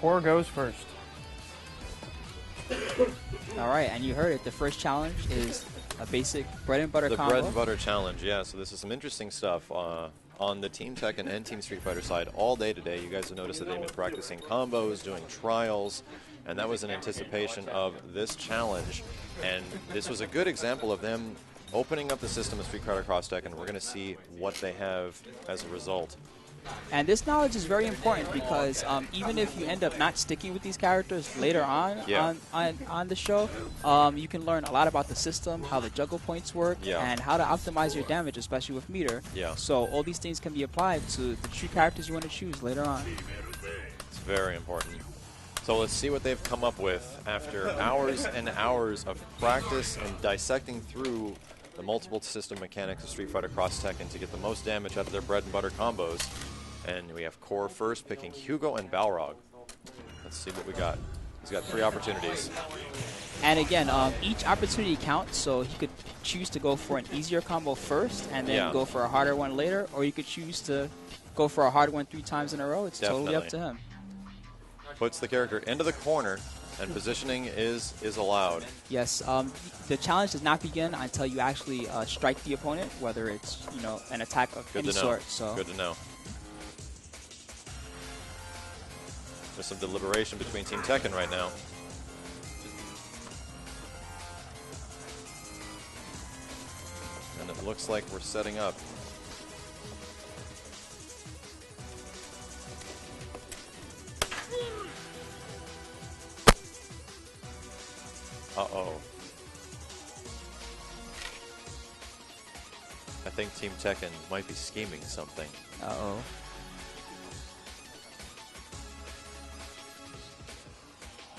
Core goes first. All right, and you heard it. The first challenge is a basic bread and butter combo. The bread and butter challenge, yeah. So this is some interesting stuff on the Team Tekken and Team Street Fighter side all day today. You guys have noticed that they've been practicing combos, doing trials, and that was in anticipation of this challenge. And this was a good example of them opening up the system of Street Fighter Cross Tekken. We're going to see what they have as a result. And this knowledge is very important because even if you end up not sticking with these characters later on on the show, you can learn a lot about the system, how the juggle points work, and how to optimize your damage, especially with meter. So all these things can be applied to the true characters you want to choose later on. It's very important. So let's see what they've come up with after hours and hours of practice and dissecting through the multiple system mechanics of Street Fighter Cross Tekken to get the most damage out of their bread and butter combos. And we have Core first, picking Hugo and Balrog. Let's see what we got. He's got 3 opportunities. And again, each opportunity counts, so he could choose to go for an easier combo first and then go for a harder one later, or you could choose to go for a hard one 3 times in a row. It's totally up to him. Puts the character into the corner, and positioning is allowed. Yes, the challenge does not begin until you actually strike the opponent, whether it's an attack of any sort. So good to know. There's some deliberation between Team Tekken right now. And it looks like we're setting up. Uh-oh. I think Team Tekken might be scheming something. Uh-oh.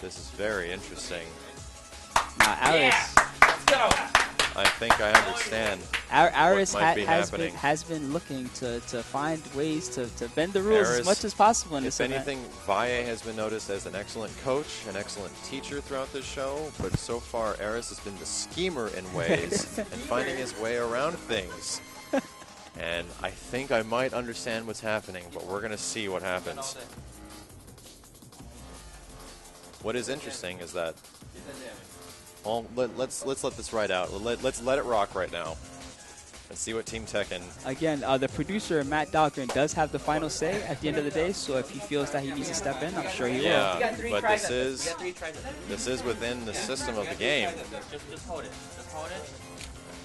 This is very interesting. Now, Aris, let's go. I think I understand. Aris happening. has been looking to find ways to bend the rules as much as possible in this event. If anything, Valle has been noticed as an excellent coach, an excellent teacher throughout this show, but so far Aris has been the schemer in ways and finding his way around things. And I think I might understand what's happening, but we're going to see what happens. What is interesting is that, well, let's let this ride out. Let's let it rock right now, and see what Team Tekken. Again, the producer Matt Dahlgren does have the final say at the end of the day. So if he feels that he needs to step in, I'm sure he will. Yeah, but this is within the system of the game. Just hold it. Just hold it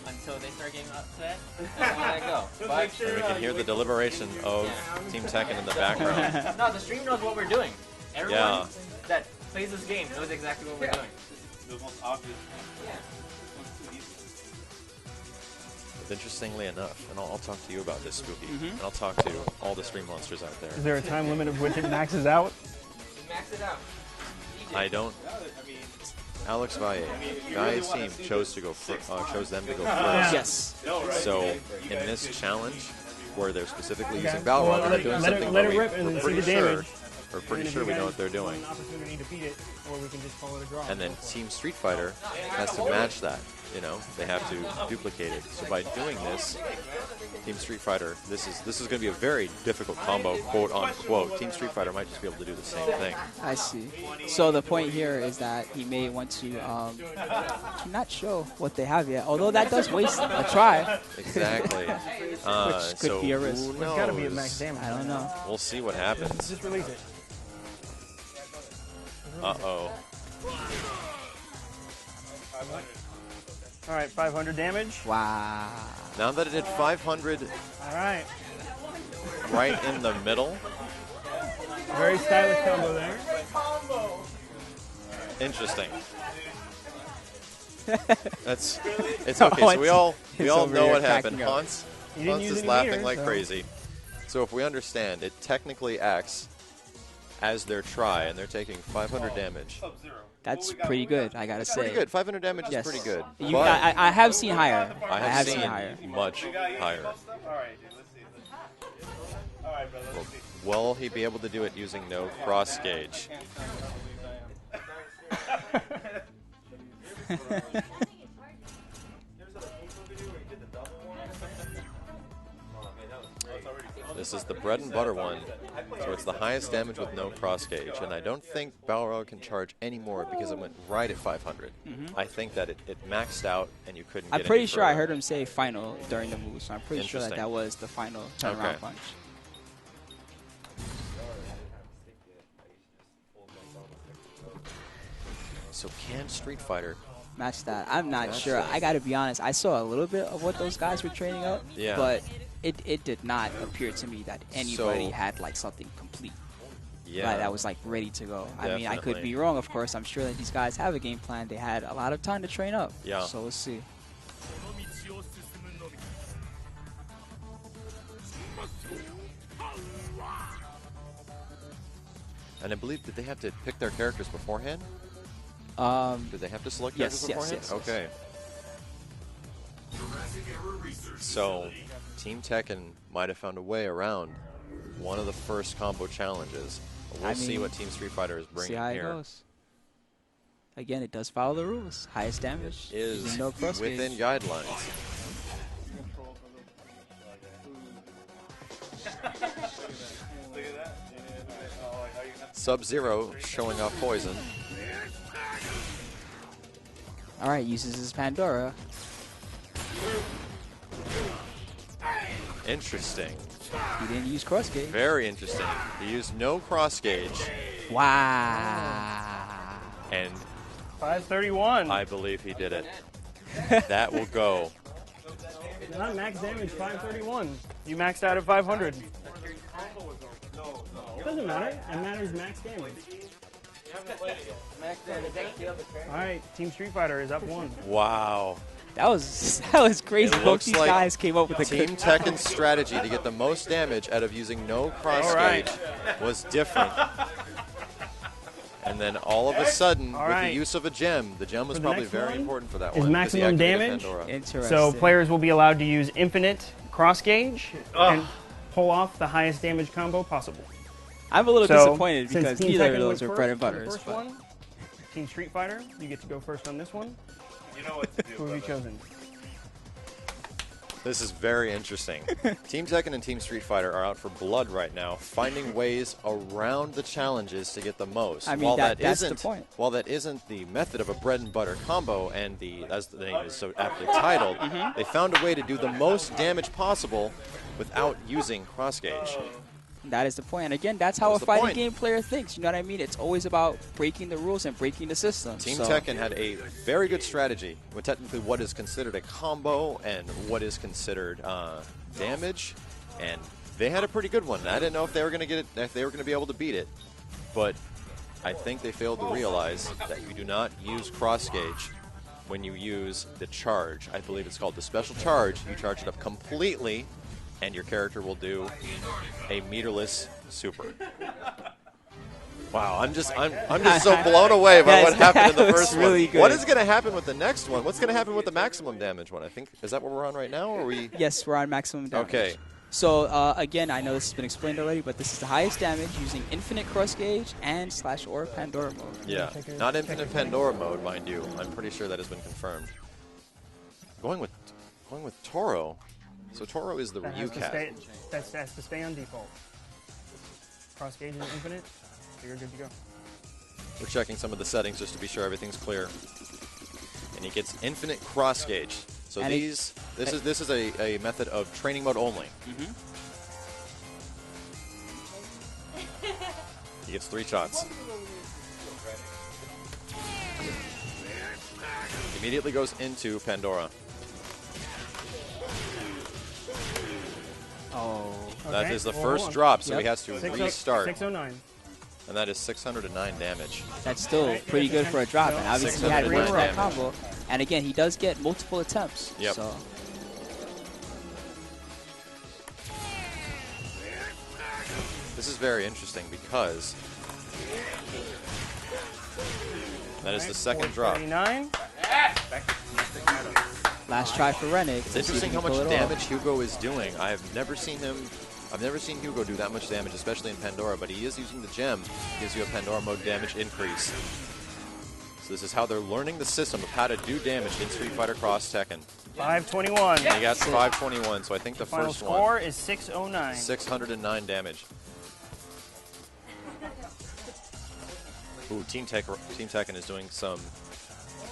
until they start getting upset. And let it go. And we can hear the deliberation of Team Tekken in the background. No, the stream knows what we're doing. Everyone that plays this game knows exactly what we're doing. The most obvious. But interestingly enough, and I'll talk to you about this, Spooky, and I'll talk to all the stream monsters out there. Is there a time limit of which it maxes out? Max it out. I don't. Alex Valle, Valle's team chose them to go first. Yes. So in this challenge, where they're specifically using Balrog, they're doing something let it rip and then see the damage. We're pretty sure we know what they're doing. Opportunity to beat it, or we can just call it a draw. And then Team Street Fighter has to match that. They have to duplicate it. So by doing this, Team Street Fighter, this is going to be a very difficult combo, quote unquote. Team Street Fighter might just be able to do the same thing. I see. So the point here is that he may want to not show what they have yet, although that does waste a try. Exactly. Which could be a risk. Who It's knows? got to be at max damage. I don't know. We'll see what happens. Just release it. Uh-oh. All right, 500 damage. Wow. Now that it did 500 All right. right in the middle. Very stylish combo there. Interesting. It's okay. So we all know what happened. Hans is laughing like crazy. So if we understand, it technically acts as their try, and they're taking 500 damage. That's pretty good, I gotta say. Pretty good. 500 damage is pretty good. I have seen higher. I have seen higher. Much higher. Will he be able to do it using no cross gauge? This is the bread and butter one, so it's the highest damage with no cross gauge. And I don't think Balrog can charge any more because it went right at 500. I think that it maxed out and you couldn't get I'm pretty any sure I further. heard him say final during the move, so I'm pretty sure that that was the final turnaround punch. So can Street Fighter match that? I'm not sure. I got to be honest. I saw a little bit of what those guys were training up, but it did not appear to me that anybody had like something complete. That was like ready to go. Definitely. I mean, I could be wrong, of course. I'm sure that these guys have a game plan. They had a lot of time to train up. So let's see. And I believe, did they have to pick their characters beforehand? Did they have to select characters beforehand? Yes. Okay. So, Team Tekken might have found a way around one of the first combo challenges. We'll see what Team Street Fighter is bringing here. See how it goes. Again, it does follow the rules. Highest damage is no cross within gauge. guidelines. Sub-Zero showing off poison. All right, uses his Pandora. Interesting. He didn't use cross gauge. Very interesting. He used no cross gauge. Wow. And 531. I believe he did it. That will go. Not max damage, 531. You maxed out at 500. Doesn't matter. It matters max damage. All right, Team Street Fighter is up 1. Wow. That was crazy. Both these guys came up with a Team good Tekken's strategy to get the most damage out of using no cross gauge was different. And then all of a sudden, with the use of a gem, the gem was probably very important for that one. Is maximum damage. Interesting. So players will be allowed to use infinite cross gauge and pull off the highest damage combo possible. I'm a little disappointed because Team neither Tekken of those went are bread and first on the butters. first one, Team Street Fighter, you get to go first on this one. You know what to do. Who have you chosen? This is very interesting. Team Tekken and Team Street Fighter are out for blood right now, finding ways around the challenges to get the most. I mean, that's the point. While that isn't the method of a bread and butter combo, and as the name is so aptly titled, they found a way to do the most damage possible without using cross gauge. That is the point. And again, that's how a fighting game player thinks. You know what I mean? It's always about breaking the rules and breaking the system. Team Tekken had a very good strategy with technically what is considered a combo and what is considered damage, and they had a pretty good one. I didn't know if they were going to get it, if they were going to be able to beat it, but I think they failed to realize that you do not use cross gauge when you use the charge. I believe it's called the special charge. You charge it up completely, and your character will do a meterless super. Wow, I'm just so blown away by what happened in the first one. What is going to happen with the next one? What's going to happen with the maximum damage one? I think, is that what we're on right now, or are we? Yes, we're on maximum damage. Okay. So again, I know this has been explained already, but this is the highest damage using infinite cross gauge and /or Pandora mode. Yeah, not infinite Pandora mode, mind you. I'm pretty sure that has been confirmed. Going with Toro. So Toro is the Ryu cat. That has to stay on default. Cross gauge and infinite, so you're good to go. We're checking some of the settings just to be sure everything's clear. And he gets infinite cross gauge. So and this is a method of training mode only. He gets 3 shots. Immediately goes into Pandora. Oh. That is the first drop, so he has to restart. 609. And that is 609 damage. That's still pretty good for a drop. And obviously he had a 609 one-round combo. And again, he does get multiple attempts. Yep. So. This is very interesting because that is the second drop. 39. Last try for Rennig. It's interesting how much damage Hugo is doing. I've never seen Hugo do that much damage, especially in Pandora, but he is using the gem. Gives you a Pandora mode damage increase. So this is how they're learning the system of how to do damage in Street Fighter Cross Tekken. 521. They got 521, so I think the Final first score one is 609. 609 damage. Ooh, Team Tekken is doing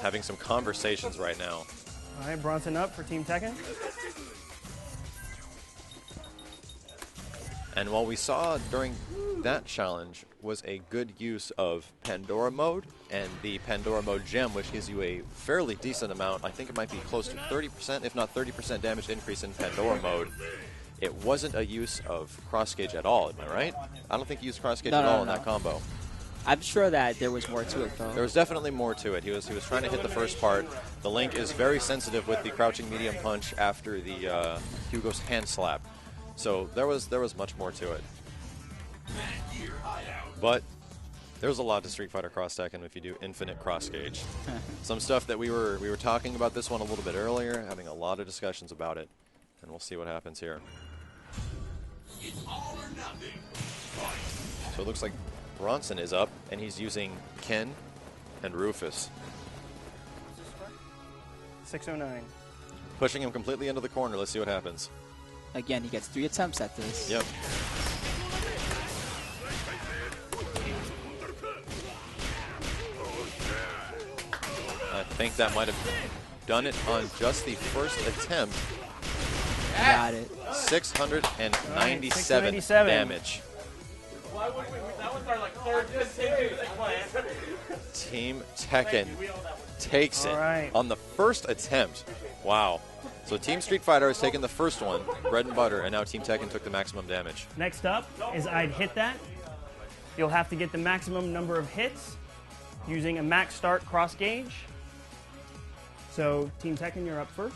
having some conversations right now. All right, Bronson up for Team Tekken. And what we saw during that challenge was a good use of Pandora mode and the Pandora mode gem, which gives you a fairly decent amount. I think it might be close to 30%, if not 30% damage increase in Pandora mode. It wasn't a use of cross gauge at all, am I right? I don't think he used cross gauge at all in that combo. I'm sure that there was more to it, though. There was definitely more to it. He was trying to hit the first part. The Link is very sensitive with the crouching medium punch after the Hugo's hand slap. So there was much more to it. But there's a lot to Street Fighter Cross Tekken if you do infinite cross gauge. Some stuff that we were talking about this one a little bit earlier, having a lot of discussions about it, and we'll see what happens here. So it looks like Bronson is up, and he's using Ken and Rufus. 609. Pushing him completely into the corner. Let's see what happens. Again, he gets 3 attempts at this. Yep. I think that might have done it on just the first attempt. Got it. 697 damage. Why would we? That was our like third contingency plan. Team Tekken takes it on the first attempt. Wow. So Team Street Fighter has taken the first one, bread and butter, and now Team Tekken took the maximum damage. Next up is I'd hit that. You'll have to get the maximum number of hits using a max start cross gauge. So Team Tekken, you're up first.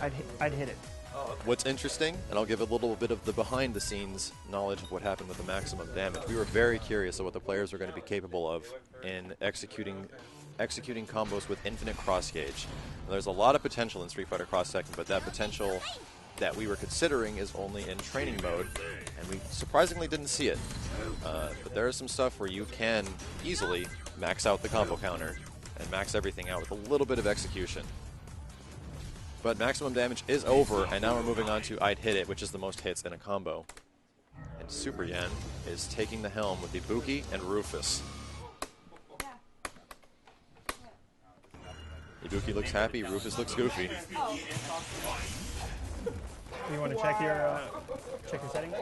I'd hit it. What's interesting, and I'll give a little bit of the behind-the-scenes knowledge of what happened with the maximum damage. We were very curious of what the players were going to be capable of in executing combos with infinite cross gauge. There's a lot of potential in Street Fighter Cross Tekken, but that potential that we were considering is only in training mode, and we surprisingly didn't see it. But there is some stuff where you can easily max out the combo counter and max everything out with a little bit of execution. But maximum damage is over, and now we're moving on to I'd Hit It, which is the most hits in a combo. And Super Yen is taking the helm with Ibuki and Rufus. Ibuki looks happy, Rufus looks goofy. You want to check your settings?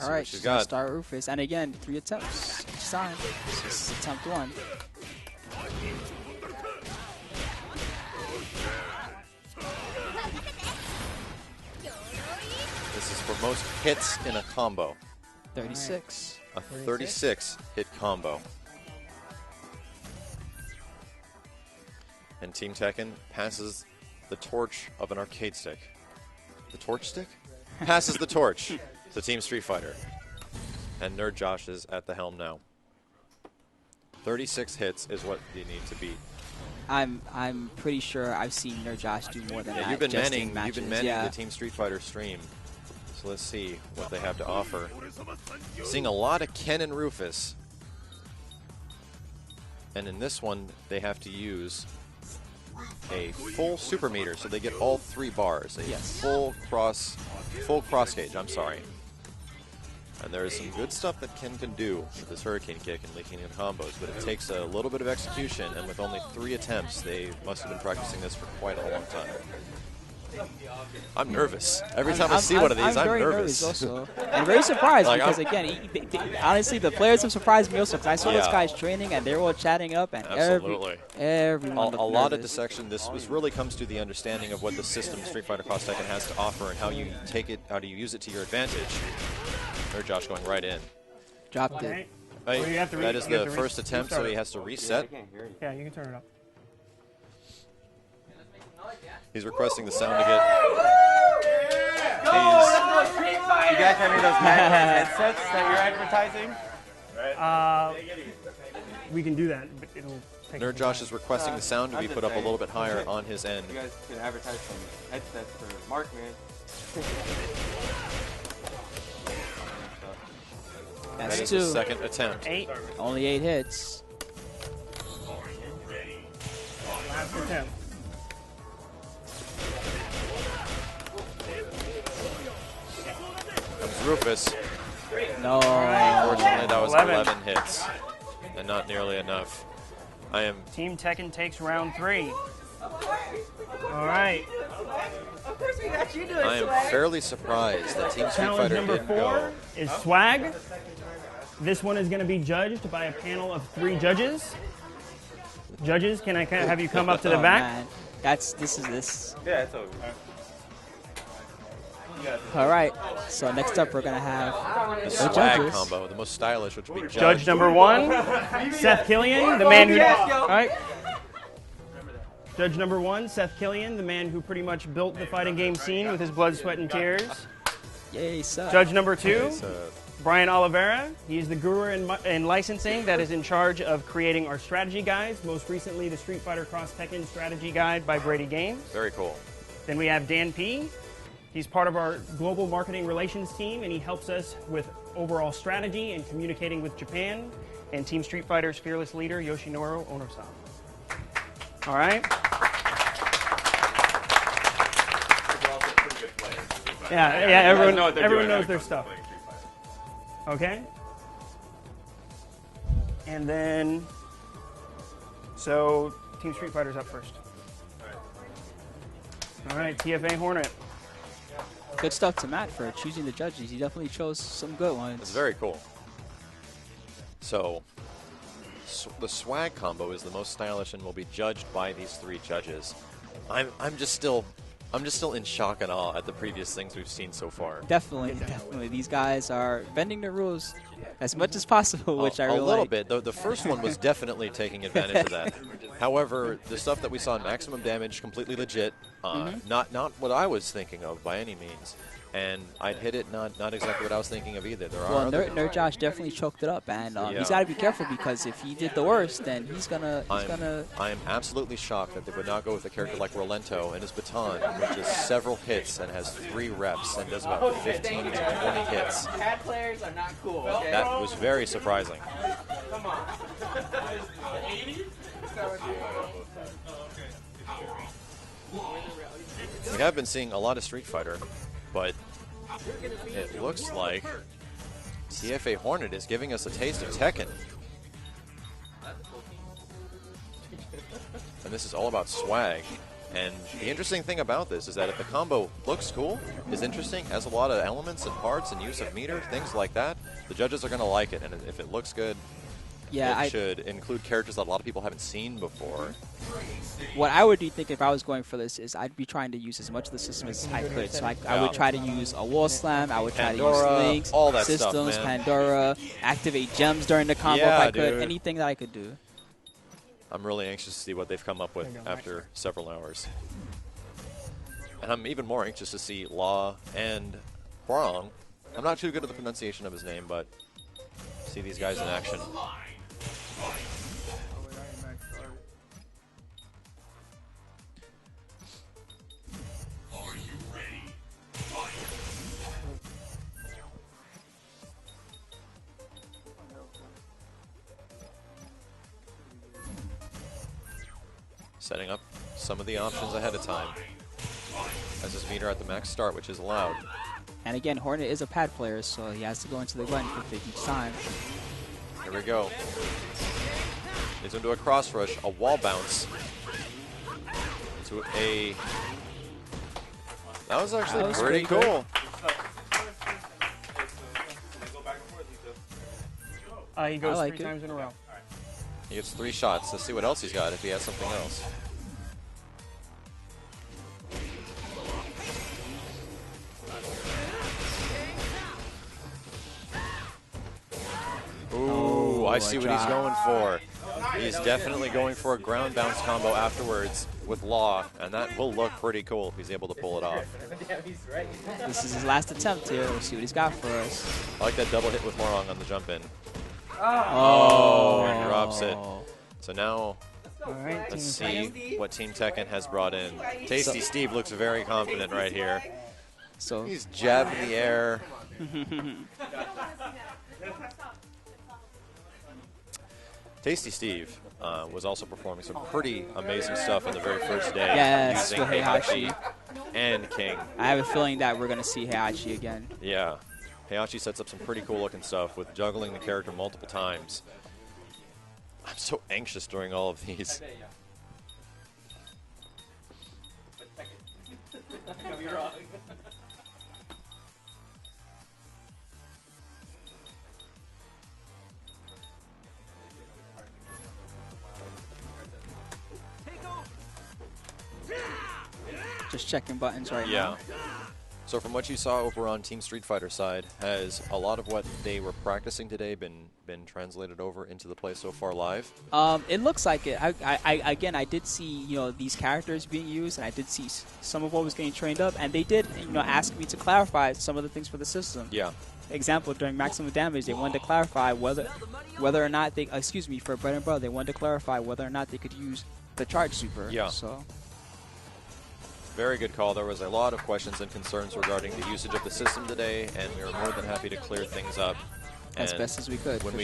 All right, she's gonna start Rufus, and again, 3 attempts each time. This is attempt 1. This is for most hits in a combo. 36. A 36 hit combo. And Team Tekken passes the torch of an arcade stick. The torch stick? Passes the torch to Team Street Fighter. And Nerd Josh is at the helm now. 36 hits is what you need to beat. I'm pretty sure I've seen Nerd Josh do more than that. You've been manning yeah. the Team Street Fighter stream. So let's see what they have to offer. Seeing a lot of Ken and Rufus. And in this one, they have to use a full super meter, so they get all 3 bars. A full cross gauge, I'm sorry. And there is some good stuff that Ken can do with this Hurricane Kick and leaking in combos, but it takes a little bit of execution, and with only 3 attempts, they must have been practicing this for quite a long time. I'm nervous. Every time I see one of these, I'm very nervous. also. And very surprised because, again, honestly, the players have surprised me also because I saw those guys training and they were all chatting up and everyone a lot of dissection. This really comes to the understanding of what the system Street Fighter Cross Tekken has to offer and how you take it, how do you use it to your advantage. There's Josh going right in. Dropped it. Hey, that is the first attempt, so he has to reset. Yeah, you can turn it up. He's requesting the sound to get. You guys have any of those headsets that you're advertising? We can do that, but it'll take Nerd Josh is requesting the sound to be put up a little bit higher on his end. You guys can advertise some headsets for Mark, man. That's that is 2. the second attempt. 8. Only 8 hits. Last attempt. Comes Rufus. No. Unfortunately, that was 11. 11 hits, and not nearly enough. I am Team Tekken takes round 3. All right. Of course we got you doing I am fairly surprised that Team Street Challenge Fighter number didn't 4 go. is Swag. This one is going to be judged by a panel of 3 judges. Judges, can I have you come up to the Oh, back? man. This is this. Yeah, it's over. All right. So next up, we're gonna have The the swag judges. combo, the most stylish, which would be Judge number 1, Seth Killian, the man who. All right. Judge number 1, Seth Killian, the man who pretty much built the fighting game scene with his blood, sweat, and tears. Yay, Seth. Judge number 2, It's, Brian Oliveira. He's the guru in licensing that is in charge of creating our strategy guides, most recently the Street Fighter Cross Tekken Strategy Guide by Brady Games. very cool. Then we have Dan P. He's part of our global marketing relations team, and he helps us with overall strategy and communicating with Japan, and Team Street Fighter's fearless leader, Yoshinoro Onosan. All right? Yeah, everyone knows their stuff. Okay? And then, so Team Street Fighter's up first. All right, TFA Hornet. Good stuff to Matt for choosing the judges. He definitely chose some good ones. It's very cool. So, the swag combo is the most stylish and will be judged by these 3 judges. I'm just still in shock and awe at the previous things we've seen so far. Definitely. These guys are bending the rules as much as possible, which I really a little like. bit. The first one was definitely taking advantage of that. However, the stuff that we saw in Maximum Damage, completely legit. Not what I was thinking of by any means. And I'd hit it, not exactly what I was thinking of either. There are Well, other Nerd Josh definitely choked it up, and Yeah. he's got to be careful because if he did the worst, then he's gonna. I am absolutely shocked that they would not go with a character like Rolento and his baton, which is several hits and has 3 reps and does about 15 to 20 hits. Pad players are not cool. Okay? That was very surprising. Come on. 80? We have been seeing a lot of Street Fighter, but it looks like CFA Hornet is giving us a taste of Tekken. And this is all about swag. And the interesting thing about this is that if the combo looks cool, is interesting, has a lot of elements and parts and use of meter, things like that, the judges are going to like it. And if it looks good, it should include characters that a lot of people haven't seen before. What I would be thinking if I was going for this is I'd be trying to use as much of the system as I could. So I would try to use a wall slam, I would try Pandora, to use links, all that systems, stuff, man. Pandora, activate gems during the combo if I could, anything that I could do. I'm really anxious to see what they've come up with after several hours. And I'm even more anxious to see Law and Huarong. I'm not too good at the pronunciation of his name, but see these guys in action. Setting up some of the options ahead of time. As his meter at the max start, which is allowed. And again, Hornet is a pad player, so he has to go into the gun for each time. Here we go. He's into a cross rush, a wall bounce. Into a... That was actually pretty cool. He goes like 3 times in a row. He gets 3 shots. Let's see what else he's got if he has something else. Ooh, I see what he's going for. He's definitely going for a ground bounce combo afterwards with Law, and that will look pretty cool if he's able to pull it off. This is his last attempt here. We'll see what he's got for us. I like that double hit with Huarong on the jump in. Oh, and drops it. So now, right, let's see what Team Tekken has brought in. Tasty Steve looks very confident right here. So he's jabbing the air. Tasty Steve was also performing some pretty amazing stuff in the very first day Yes, using with Heihachi and King. I have a feeling that we're going to see Heihachi again. Yeah. Heihachi sets up some pretty cool looking stuff with juggling the character multiple times. I'm so anxious during all of these. Just checking buttons right now. So from what you saw over on Team Street Fighter side, has a lot of what they were practicing today been translated over into the play so far live? It looks like it. Again, I did see these characters being used, and I did see some of what was getting trained up, and they did ask me to clarify some of the things for the system. Yeah. Example, during maximum damage, they wanted to clarify whether or not they for bread and butter, they wanted to clarify whether or not they could use the charge super. Yeah. So. Very good call. There was a lot of questions and concerns regarding the usage of the system today, and we were more than happy to clear things up. As best as we could. When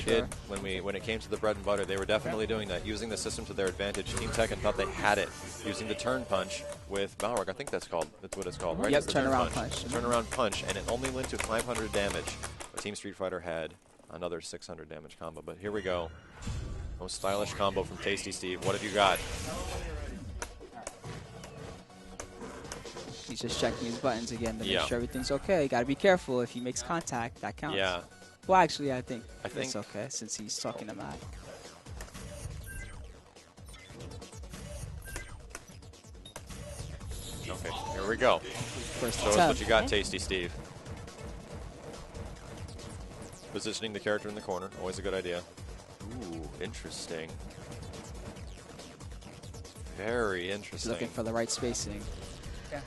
it came to the bread and butter, they were definitely doing that, using the system to their advantage. Team Tekken thought they had it, using the turn punch with Balrog. I think that's what it's called, right? Yep, turnaround punch. Turnaround punch, and it only went to 500 damage. But Team Street Fighter had another 600 damage combo. But here we go. Most stylish combo from Tasty Steve. What have you got? He's just checking his buttons again to make sure everything's okay. Got to be careful. If he makes contact, that counts. Yeah. Well, actually, I think it's okay since he's talking to Matt. Okay, here we go. First Show us what you got, Tasty Steve. Positioning the character in the corner, always a good idea. Ooh, interesting. Very interesting. He's looking for the right spacing. Yeah.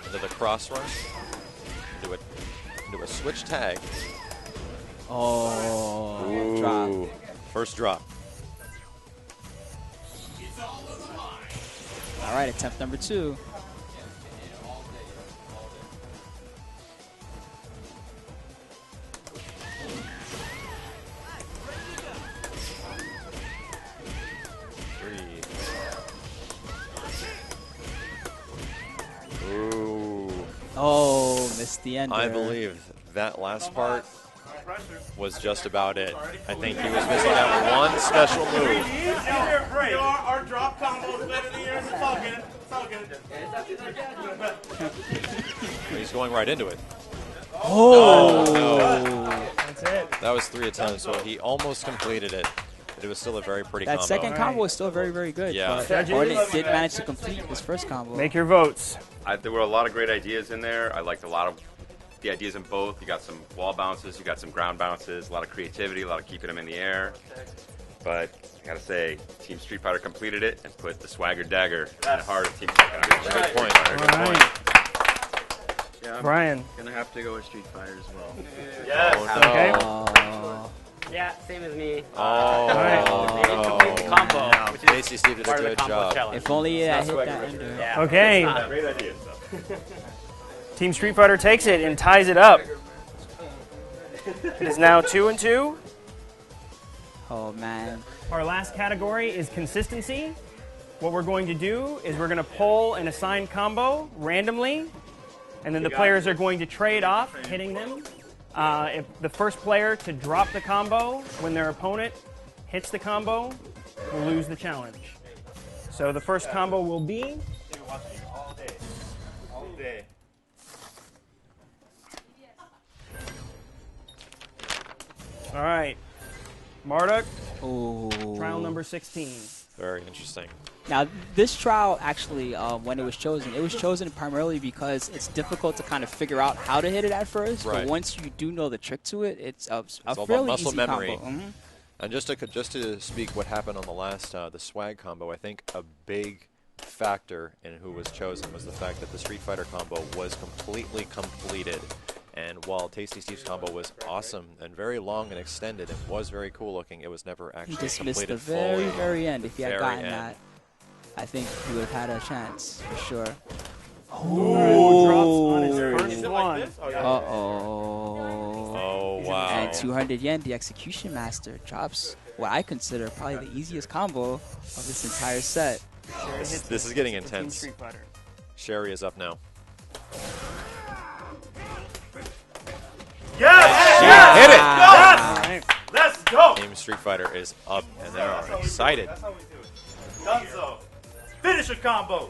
Into the cross run. Into a switch tag. Oh, ooh, drop. First drop. All right, attempt number 2. Ooh. Oh, missed the end. I believe that last part was just about it. I think he was missing that one special move. Our drop combo is better than yours. It's all good. It's all good. He's going right into it. Oh! No. That's it. That was 3 attempts, so he almost completed it. But it was still a very pretty combo. That second combo was still very, very good. Yeah. But Hornet did manage to complete his first combo. Make your votes. There were a lot of great ideas in there. I liked a lot of the ideas in both. You got some wall bounces, you got some ground bounces, a lot of creativity, a lot of keeping them in the air. But I gotta say, Team Street Fighter completed it and put the swagger dagger in the heart of Team Tekken. Good point. Good point. Yeah, I'm Brian. gonna have to go with Street Fighter as well. Yes. Oh, Okay. Yeah, same as me. Oh, They didn't complete the combo, which is Tasty Steve did a part of the good combo job. challenge. If only I hit that ender. Yeah. Okay. Great idea. Team Street Fighter takes it and ties it up. It is now 2-2. Oh, man. Our last category is consistency. What we're going to do is we're going to pull an assigned combo randomly, and then the players are going to trade off, hitting them. If the first player to drop the combo when their opponent hits the combo will lose the challenge. So the first combo will be... All day. All right. Marduk, Oh. trial number 16. Very interesting. Now, this trial actually, when it was chosen primarily because it's difficult to kind of figure out how to hit it at first. Right. But once you do know the trick to it, it's a all fairly about muscle easy memory. combo. Mm-hmm. And just to speak what happened on the last, the swag combo, I think a big factor in who was chosen was the fact that the Street Fighter combo was completely completed. And while Tasty Steve's combo was awesome and very long and extended and was very cool looking, it was never He actually just completed missed the very, fully. very end. If he had Very gotten end. that, I think he would have had a chance for sure. Ooh, drops on his first Is it one. like this? Oh, yeah. Uh-oh. Oh, wow. 200 yen, the Execution Master drops what I consider probably the easiest combo of this entire set. This is getting Team intense. Street Fighter. Sherry is up now. Yes! She hit it! Yes! All right. Let's go! Team Street Fighter is up, and they are excited. Done so. Finish your combos.